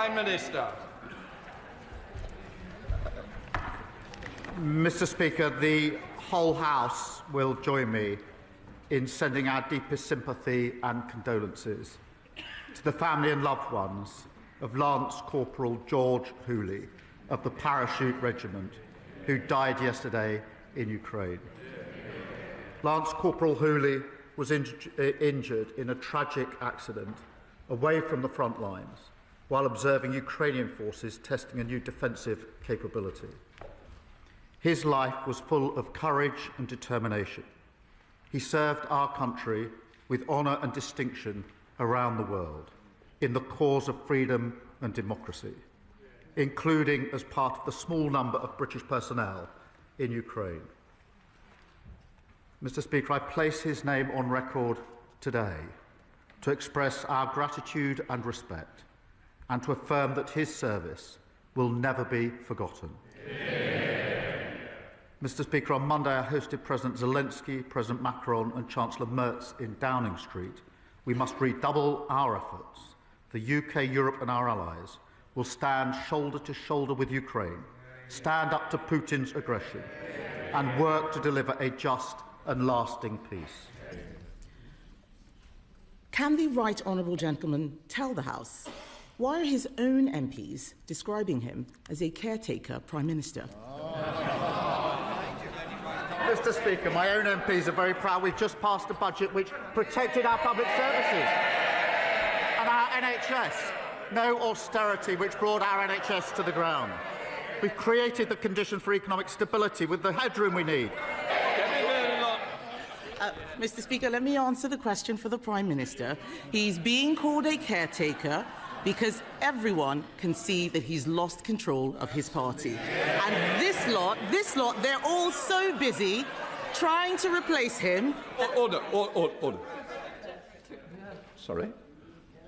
Prime Minister. Mr. Speaker, the whole House will join me in sending our deepest sympathy and condolences to the family and loved ones of Lance Corporal George Hooley of the Parachute Regiment, who died yesterday in Ukraine. Lance Corporal Hooley was injured in a tragic accident away from the front lines while observing Ukrainian forces testing a new defensive capability. His life was full of courage and determination. He served our country with honour and distinction around the world in the cause of freedom and democracy, including as part of the small number of British personnel in Ukraine. Mr. Speaker, I place his name on record today to express our gratitude and respect and to affirm that his service will never be forgotten. Mr. Speaker, on Monday I hosted President Zelensky, President Macron and Chancellor Merz in Downing Street. We must redouble our efforts. The UK, Europe and our allies will stand shoulder to shoulder with Ukraine, stand up to Putin's aggression and work to deliver a just and lasting peace. Can the right honourable gentleman tell the House why are his own MPs describing him as a caretaker Prime Minister? Mr. Speaker, my own MPs are very proud. We've just passed a budget which protected our public services and our NHS. No austerity which brought our NHS to the ground. We've created the conditions for economic stability with the headroom we need. Mr. Speaker, let me answer the question for the Prime Minister. He's being called a caretaker because everyone can see that he's lost control of his party. And this lot, they're all so busy trying to replace him. Order. Sorry?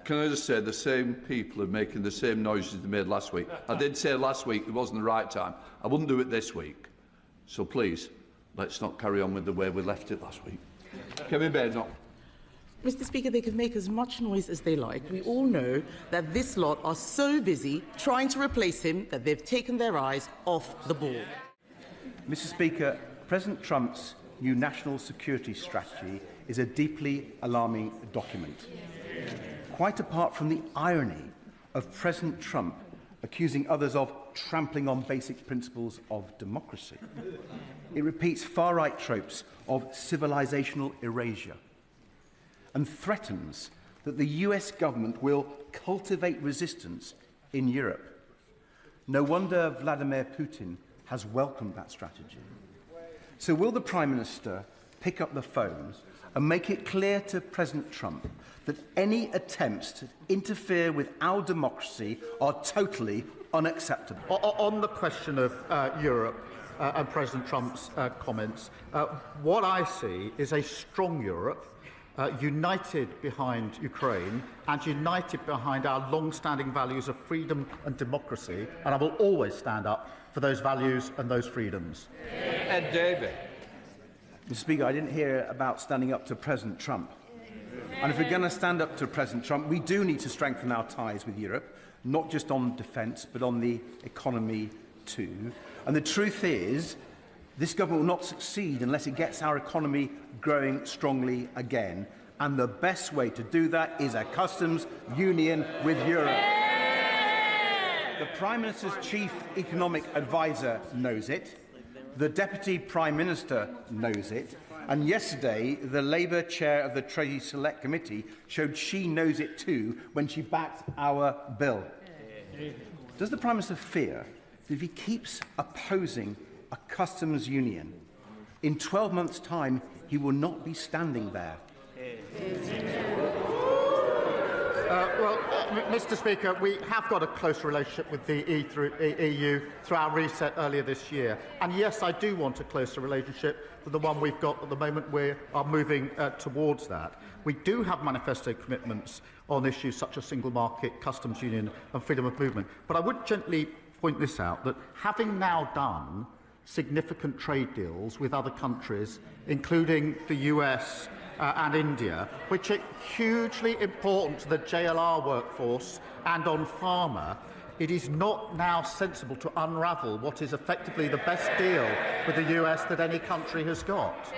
Can I just say the same people are making the same noises they made last week? I did say last week it wasn't the right time. I wouldn't do it this week. So please, let's not carry on with the way we left it last week. Kevin Baird, Mr. Speaker, they can make as much noise as they like. We all know that this lot are so busy trying to replace him that they've taken their eyes off the ball. Mr. Speaker, President Trump's new national security strategy is a deeply alarming document. Quite apart from the irony of President Trump accusing others of trampling on basic principles of democracy, it repeats far-right tropes of civilizational erasure and threatens that the US government will cultivate resistance in Europe. No wonder Vladimir Putin has welcomed that strategy. So will the Prime Minister pick up the phone and make it clear to President Trump that any attempts to interfere with our democracy are totally unacceptable? On the question of Europe and President Trump's comments, what I see is a strong Europe united behind Ukraine and united behind our long-standing values of freedom and democracy, and I will always stand up for those values and those freedoms. Ed Davey. Mr. Speaker, I didn't hear about standing up to President Trump. And if we're going to stand up to President Trump, we do need to strengthen our ties with Europe, not just on defence, but on the economy too. And the truth is, this government will not succeed unless it gets our economy growing strongly again. And the best way to do that is a customs union with Europe. The Prime Minister's chief economic advisor knows it. The Deputy Prime Minister knows it. And yesterday, the Labour chair of the Treasury Select Committee showed she knows it too when she backed our bill. Does the Prime Minister fear that if he keeps opposing a customs union, in 12 months' time, he will not be standing there? Mr. Speaker, we have got a close relationship with the EU through our reset earlier this year. And yes, I do want a closer relationship than the one we've got at the moment. We are moving towards that. We do have manifesto commitments on issues such as single market, customs union and freedom of movement. But I would gently point this out, that having now done significant trade deals with other countries, including the US and India, which are hugely important to the JLR workforce and on pharma, it is not now sensible to unravel what is effectively the best deal with the US that any country has got.